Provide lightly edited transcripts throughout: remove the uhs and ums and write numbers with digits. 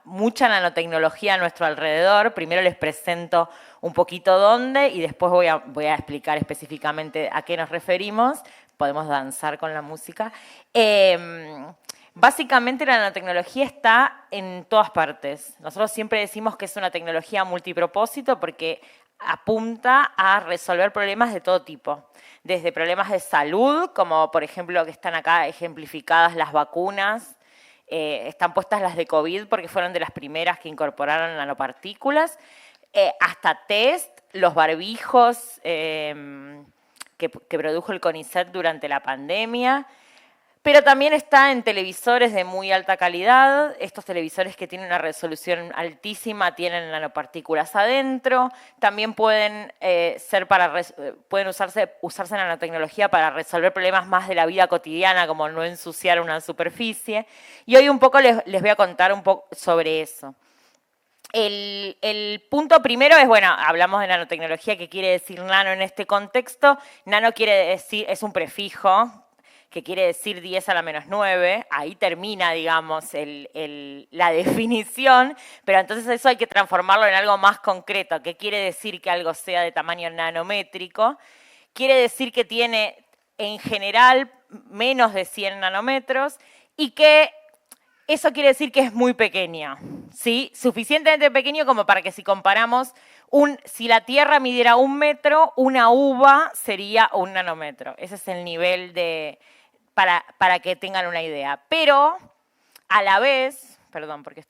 mucha nanotecnología a nuestro alrededor. Primero les presento un poquito dónde y después voy a explicar específicamente a qué nos referimos. Podemos danzar con la música. Básicamente la nanotecnología está en todas partes. Nosotros siempre decimos que es una tecnología multipropósito porque apunta a resolver problemas de todo tipo. Desde problemas de salud, como por ejemplo que están acá ejemplificadas las vacunas, están puestas las de COVID porque fueron de las primeras que incorporaron nanopartículas, hasta test, los barbijos que produjo el CONICET durante la pandemia, pero también está en televisores de muy alta calidad. Estos televisores que tienen una resolución altísima tienen nanopartículas adentro. También pueden, pueden usarse nanotecnología para resolver problemas más de la vida cotidiana, como no ensuciar una superficie. Y hoy un poco les voy a contar un poco sobre eso. El punto primero es, bueno, hablamos de nanotecnología, ¿qué quiere decir nano en este contexto? Nano quiere decir, es un prefijo, que quiere decir 10 a la menos 9, ahí termina, digamos, la definición, pero entonces eso hay que transformarlo en algo más concreto. ¿Qué quiere decir que algo sea de tamaño nanométrico? Quiere decir que tiene, en general, menos de 100 nanómetros y que eso quiere decir que es muy pequeña, ¿sí? Suficientemente pequeño como para que si comparamos, si la Tierra midiera 1 metro, una uva sería 1 nanómetro. Ese es el nivel para que tengan una idea. Pero, a la vez, perdón, porque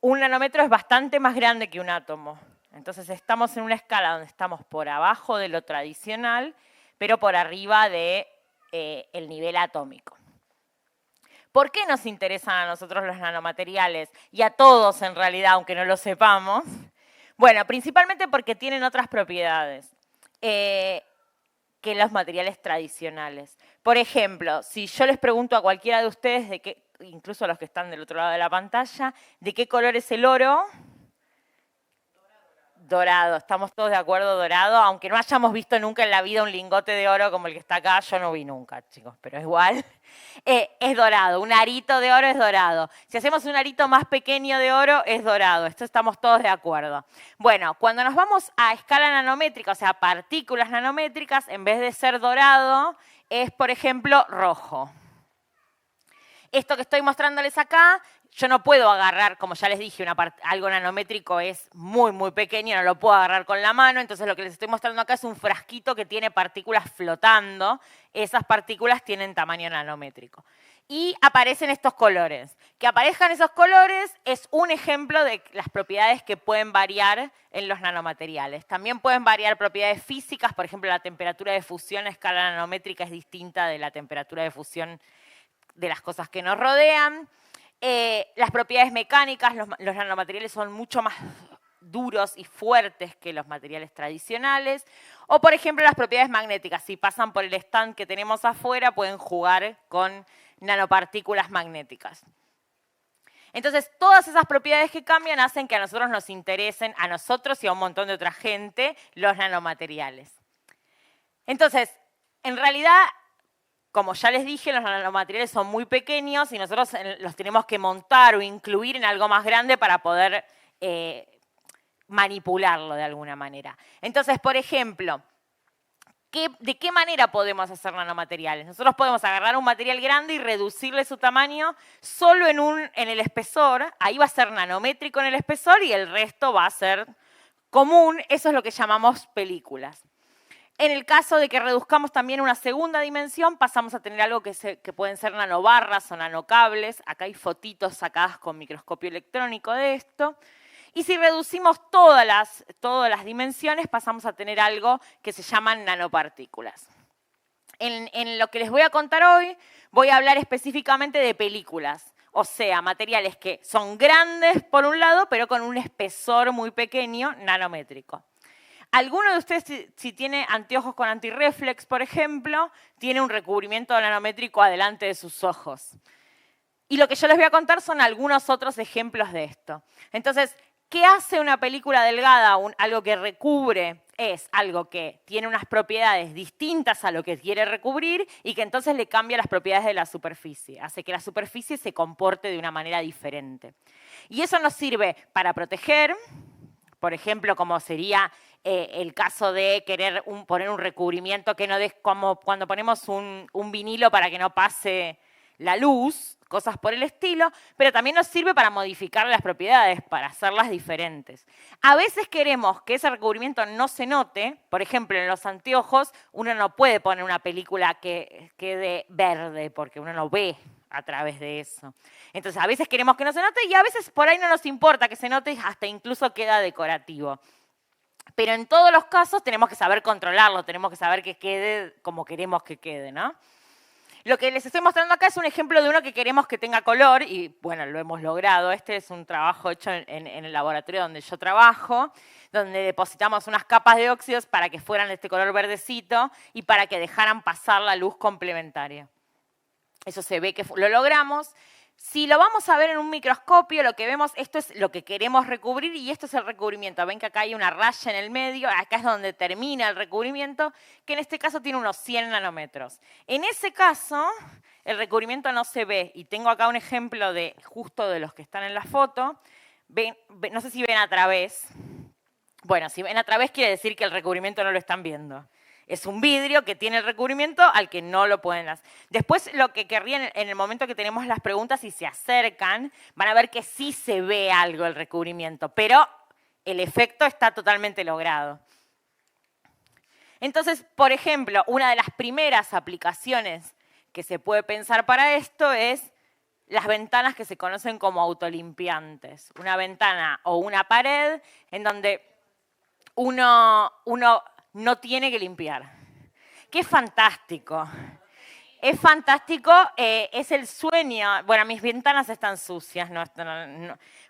un nanómetro es bastante más grande que un átomo. Entonces estamos en una escala donde estamos por abajo de lo tradicional, pero por arriba del nivel atómico. ¿Por qué nos interesan a nosotros los nanomateriales? Y a todos en realidad, aunque no lo sepamos. Bueno, principalmente porque tienen otras propiedades que los materiales tradicionales. Por ejemplo, si yo les pregunto a cualquiera de ustedes, incluso a los que están del otro lado de la pantalla, ¿de qué color es el oro? Dorado, estamos todos de acuerdo, dorado, aunque no hayamos visto nunca en la vida un lingote de oro como el que está acá, yo no vi nunca, chicos, pero igual, es dorado, un arito de oro es dorado. Si hacemos un arito más pequeño de oro, es dorado, esto estamos todos de acuerdo. Bueno, cuando nos vamos a escala nanométrica, o sea, partículas nanométricas, en vez de ser dorado, es, por ejemplo, rojo. Esto que estoy mostrándoles acá, yo no puedo agarrar, como ya les dije, algo nanométrico es muy, muy pequeño, no lo puedo agarrar con la mano, entonces lo que les estoy mostrando acá es un frasquito que tiene partículas flotando, esas partículas tienen tamaño nanométrico. Y aparecen estos colores. Que aparezcan esos colores es un ejemplo de las propiedades que pueden variar en los nanomateriales. También pueden variar propiedades físicas, por ejemplo, la temperatura de fusión a escala nanométrica es distinta de la temperatura de fusión de las cosas que nos rodean. Las propiedades mecánicas, los nanomateriales son mucho más duros y fuertes que los materiales tradicionales. O, por ejemplo, las propiedades magnéticas. Si pasan por el stand que tenemos afuera, pueden jugar con nanopartículas magnéticas. Entonces, todas esas propiedades que cambian hacen que a nosotros nos interesen, a nosotros y a un montón de otra gente, los nanomateriales. Entonces, en realidad, como ya les dije, los nanomateriales son muy pequeños y nosotros los tenemos que montar o incluir en algo más grande para poder manipularlo de alguna manera. Entonces, por ejemplo, ¿de qué manera podemos hacer nanomateriales? Nosotros podemos agarrar un material grande y reducirle su tamaño solo en el espesor. Ahí va a ser nanométrico en el espesor y el resto va a ser común. Eso es lo que llamamos películas. En el caso de que reduzcamos también una segunda dimensión, pasamos a tener algo que pueden ser nanobarras o nanocables. Acá hay fotitos sacadas con microscopio electrónico de esto. Y si reducimos todas las dimensiones, pasamos a tener algo que se llaman nanopartículas. En lo que les voy a contar hoy, voy a hablar específicamente de películas. O sea, materiales que son grandes por un lado, pero con un espesor muy pequeño, nanométrico. Alguno de ustedes, si tiene anteojos con antirreflex, por ejemplo, tiene un recubrimiento nanométrico adelante de sus ojos. Y lo que yo les voy a contar son algunos otros ejemplos de esto. Entonces, ¿Qué hace una película delgada? Algo que recubre es algo que tiene unas propiedades distintas a lo que quiere recubrir y que entonces le cambia las propiedades de la superficie. Hace que la superficie se comporte de una manera diferente. Y eso nos sirve para proteger, por ejemplo, como sería el caso de querer poner un recubrimiento que no des, como cuando ponemos un vinilo para que no pase la luz, cosas por el estilo, pero también nos sirve para modificar las propiedades, para hacerlas diferentes. A veces queremos que ese recubrimiento no se note, por ejemplo, en los anteojos uno no puede poner una película que quede verde, porque uno no ve a través de eso. Entonces, a veces queremos que no se note y a veces por ahí no nos importa que se note, hasta incluso queda decorativo. Pero en todos los casos tenemos que saber controlarlo, tenemos que saber que quede como queremos que quede, ¿no? Lo que les estoy mostrando acá es un ejemplo de uno que queremos que tenga color y, bueno, lo hemos logrado. Este es un trabajo hecho en el laboratorio donde yo trabajo, donde depositamos unas capas de óxidos para que fueran de este color verdecito y para que dejaran pasar la luz complementaria. Eso se ve que lo logramos. Si lo vamos a ver en un microscopio, lo que vemos, esto es lo que queremos recubrir y esto es el recubrimiento. Ven que acá hay una raya en el medio, acá es donde termina el recubrimiento, que en este caso tiene unos 100 nanómetros. En ese caso, el recubrimiento no se ve y tengo acá un ejemplo de justo de los que están en la foto. No sé si ven a través. Bueno, si ven a través quiere decir que el recubrimiento no lo están viendo. Es un vidrio que tiene el recubrimiento al que no lo pueden hacer. Después, lo que querrían, en el momento que tenemos las preguntas y se acercan, van a ver que sí se ve algo el recubrimiento, pero el efecto está totalmente logrado. Entonces, por ejemplo, una de las primeras aplicaciones que se puede pensar para esto es las ventanas que se conocen como autolimpiantes. Una ventana o una pared en donde uno no tiene que limpiar. ¡Qué fantástico! Es fantástico, es el sueño. Bueno, mis ventanas están sucias. No.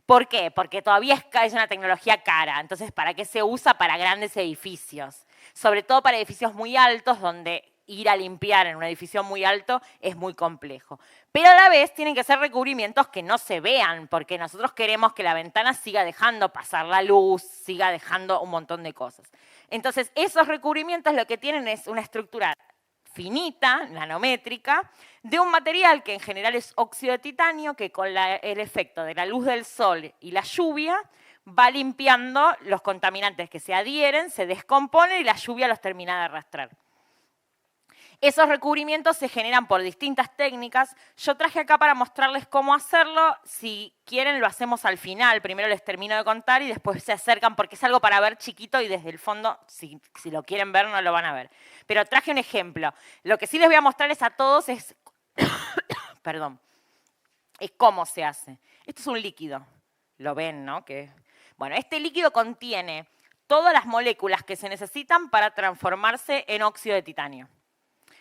¿Por qué? Porque todavía es una tecnología cara. Entonces, ¿para qué se usa? Para grandes edificios. Sobre todo para edificios muy altos, donde ir a limpiar en un edificio muy alto es muy complejo. Pero a la vez tienen que ser recubrimientos que no se vean, porque nosotros queremos que la ventana siga dejando pasar la luz, siga dejando un montón de cosas. Entonces, esos recubrimientos lo que tienen es una estructura finita, nanométrica, de un material que en general es óxido de titanio, que con el efecto de la luz del sol y la lluvia va limpiando los contaminantes que se adhieren, se descomponen y la lluvia los termina de arrastrar. Esos recubrimientos se generan por distintas técnicas. Yo traje acá para mostrarles cómo hacerlo. Si quieren, lo hacemos al final. Primero les termino de contar y después se acercan porque es algo para ver chiquito y desde el fondo, si lo quieren ver, no lo van a ver. Pero traje un ejemplo. Lo que sí les voy a mostrarles a todos es, perdón, es cómo se hace. Esto es un líquido. Lo ven, ¿no? Bueno, este líquido contiene todas las moléculas que se necesitan para transformarse en óxido de titanio.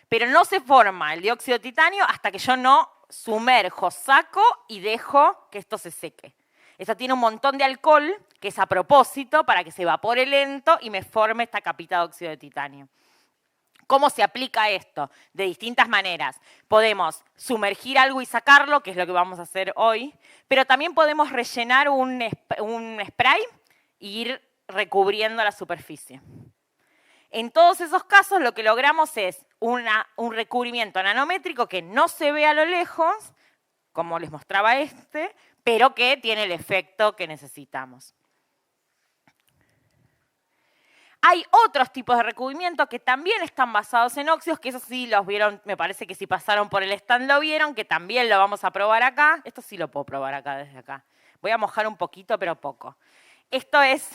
Pero no se forma el dióxido de titanio hasta que yo no sumerjo, saco y dejo que esto se seque. Esto tiene un montón de alcohol, que es a propósito, para que se evapore lento y me forme esta capita de óxido de titanio. ¿Cómo se aplica esto? De distintas maneras. Podemos sumergir algo y sacarlo, que es lo que vamos a hacer hoy, pero también podemos rellenar un spray e ir recubriendo la superficie. En todos esos casos lo que logramos es un recubrimiento nanométrico que no se ve a lo lejos, como les mostraba pero que tiene el efecto que necesitamos. Hay otros tipos de recubrimiento que también están basados en óxidos, que eso sí los vieron, me parece que si pasaron por el stand lo vieron, que también lo vamos a probar acá. Esto sí lo puedo probar acá, desde acá. Voy a mojar un poquito, pero poco. Esto es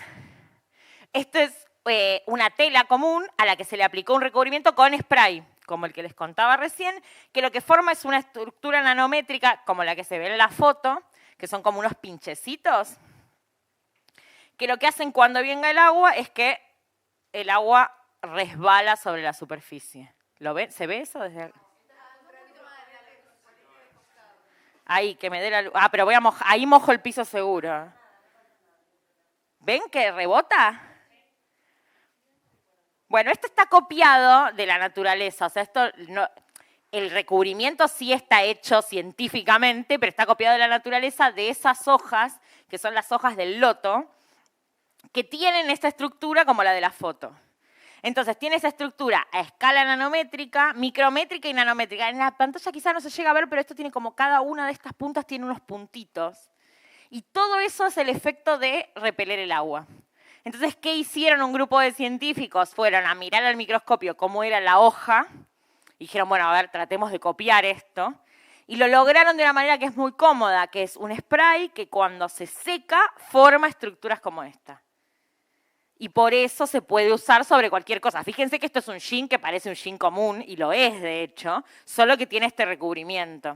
una tela común a la que se le aplicó un recubrimiento con spray, como el que les contaba recién, que lo que forma es una estructura nanométrica, como la que se ve en la foto, que son como unos pinchecitos, que lo que hacen cuando venga el agua es que el agua resbala sobre la superficie. ¿Lo ven? ¿Se ve eso desde acá? Ahí, que me dé la luz. Ah, pero voy a mojar. Ahí mojo el piso seguro. ¿Ven que rebota? Bueno, esto está copiado de la naturaleza. O sea, el recubrimiento sí está hecho científicamente, pero está copiado de la naturaleza de esas hojas, que son las hojas del loto, que tienen esta estructura como la de la foto. Entonces, tiene esa estructura a escala nanométrica, micrométrica y nanométrica. En la pantalla quizá no se llega a ver, pero esto tiene como cada una de estas puntas tiene unos puntitos. Y todo eso es el efecto de repeler el agua. Entonces, ¿qué hicieron un grupo de científicos? Fueron a mirar al microscopio cómo era la hoja. Y dijeron, bueno, a ver, tratemos de copiar esto. Y lo lograron de una manera que es muy cómoda, que es un spray que cuando se seca forma estructuras como esta. Y por eso se puede usar sobre cualquier cosa. Fíjense que esto es un jean que parece un jean común, y lo es de hecho, solo que tiene este recubrimiento,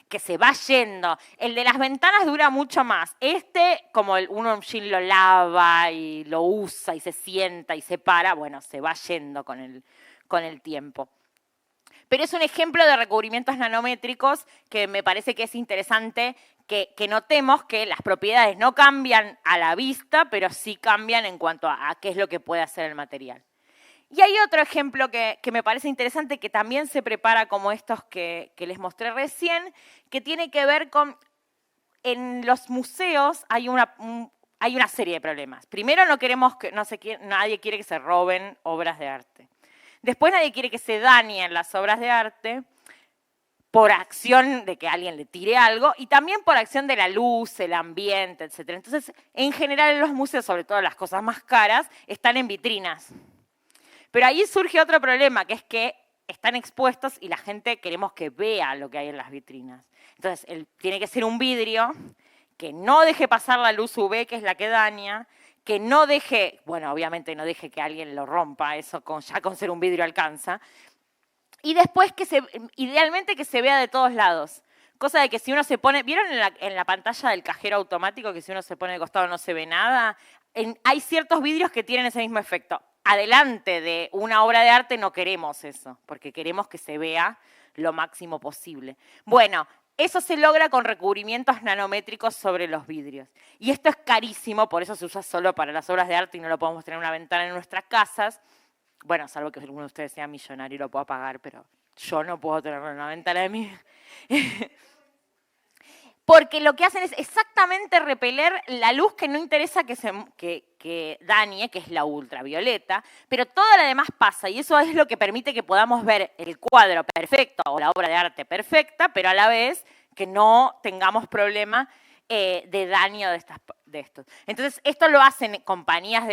que se va yendo. El de las ventanas dura mucho más. Este, como uno un jean lo lava y lo usa y se sienta y se para, bueno, se va yendo con el tiempo. Pero es un ejemplo de recubrimientos nanométricos que me parece que es interesante que notemos que las propiedades no cambian a la vista, pero sí cambian en cuanto a qué es lo que puede hacer el material. Y hay otro ejemplo que me parece interesante, que también se prepara como estos que les mostré recién, que tiene que ver con, en los museos hay una serie de problemas. Primero, no queremos que, nadie quiere que se roben obras de arte. Después, nadie quiere que se dañen las obras de arte por acción de que alguien le tire algo y también por acción de la luz, el ambiente, etc. Entonces, en general en los museos, sobre todo las cosas más caras, están en vitrinas. Pero ahí surge otro problema, que es que están expuestos y la gente queremos que vea lo que hay en las vitrinas. Entonces, tiene que ser un vidrio que no deje pasar la luz UV, que es la que daña, que no deje, bueno, obviamente no deje que alguien lo rompa, eso ya con ser un vidrio alcanza, y después idealmente que se vea de todos lados. Cosa de que si uno se pone, ¿vieron en la pantalla del cajero automático que si uno se pone de costado no se ve nada? Hay ciertos vidrios que tienen ese mismo efecto. Adelante de una obra de arte no queremos eso, porque queremos que se vea lo máximo posible. Bueno, eso se logra con recubrimientos nanométricos sobre los vidrios. Y esto es carísimo, por eso se usa solo para las obras de arte y no lo podemos tener en una ventana en nuestras casas. Bueno, salvo que alguno de ustedes sea millonario y lo pueda pagar, pero yo no puedo tenerlo en una ventana de mí. Porque lo que hacen es exactamente repeler la luz que no interesa que dañe, que es la ultravioleta, pero toda la demás pasa, y eso es lo que permite que podamos ver el cuadro perfecto o la obra de arte perfecta, pero a la vez que no tengamos problema de daño de estos. Entonces, esto lo hacen compañías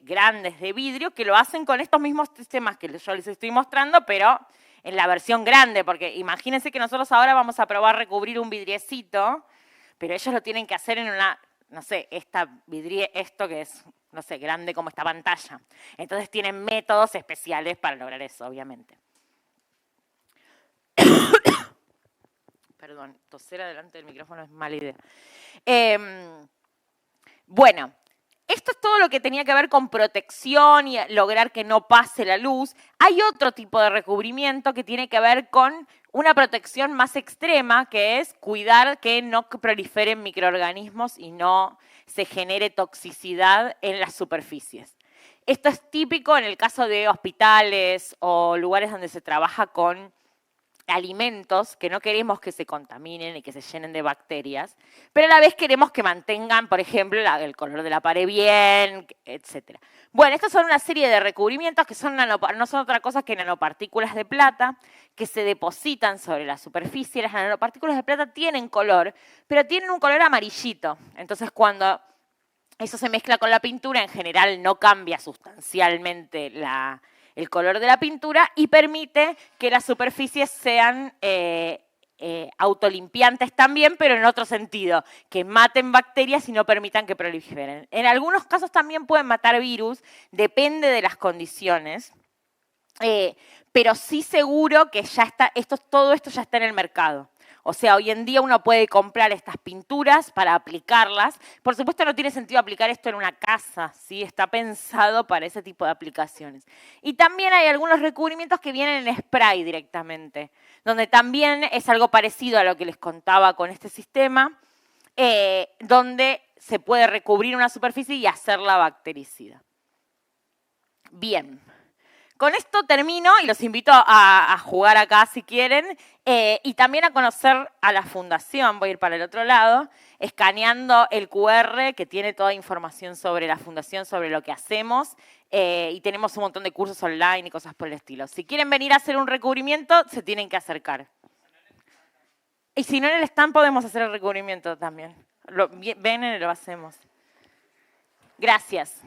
grandes de vidrio que lo hacen con estos mismos sistemas que yo les estoy mostrando, pero en la versión grande, porque imagínense que nosotros ahora vamos a probar recubrir un vidriecito, pero ellos lo tienen que hacer en una, no sé, esto que es, no sé, grande como esta pantalla. Entonces tienen métodos especiales para lograr eso, obviamente. Perdón, toser delante del micrófono es mala idea. Bueno, esto es todo lo que tenía que ver con protección y lograr que no pase la luz. Hay otro tipo de recubrimiento que tiene que ver con una protección más extrema, que es cuidar que no proliferen microorganismos y no se genere toxicidad en las superficies. Esto es típico en el caso de hospitales o lugares donde se trabaja con alimentos que no queremos que se contaminen y que se llenen de bacterias, pero a la vez queremos que mantengan, por ejemplo, el color de la pared bien, etc. Bueno, estas son una serie de recubrimientos que no son otra cosa que nanopartículas de plata que se depositan sobre la superficie. Las nanopartículas de plata tienen color, pero tienen un color amarillito. Entonces, cuando eso se mezcla con la pintura, en general no cambia sustancialmente el color de la pintura y permite que las superficies sean autolimpiantes también, pero en otro sentido, que maten bacterias y no permitan que proliferen. En algunos casos también pueden matar virus, depende de las condiciones, pero sí seguro que ya está, todo esto ya está en el mercado. O sea, hoy en día uno puede comprar estas pinturas para aplicarlas. Por supuesto, no tiene sentido aplicar esto en una casa, ¿sí? Está pensado para ese tipo de aplicaciones. Y también hay algunos recubrimientos que vienen en spray directamente, donde también es algo parecido a lo que les contaba con este sistema, donde se puede recubrir una superficie y hacerla bactericida. Bien. Con esto termino y los invito a jugar acá si quieren y también a conocer a la fundación. Voy a ir para el otro lado, escaneando el QR que tiene toda información sobre la fundación, sobre lo que hacemos y tenemos un montón de cursos online y cosas por el estilo. Si quieren venir a hacer un recubrimiento, se tienen que acercar. Y si no en el stand podemos hacer el recubrimiento también. Ven y lo hacemos. Gracias.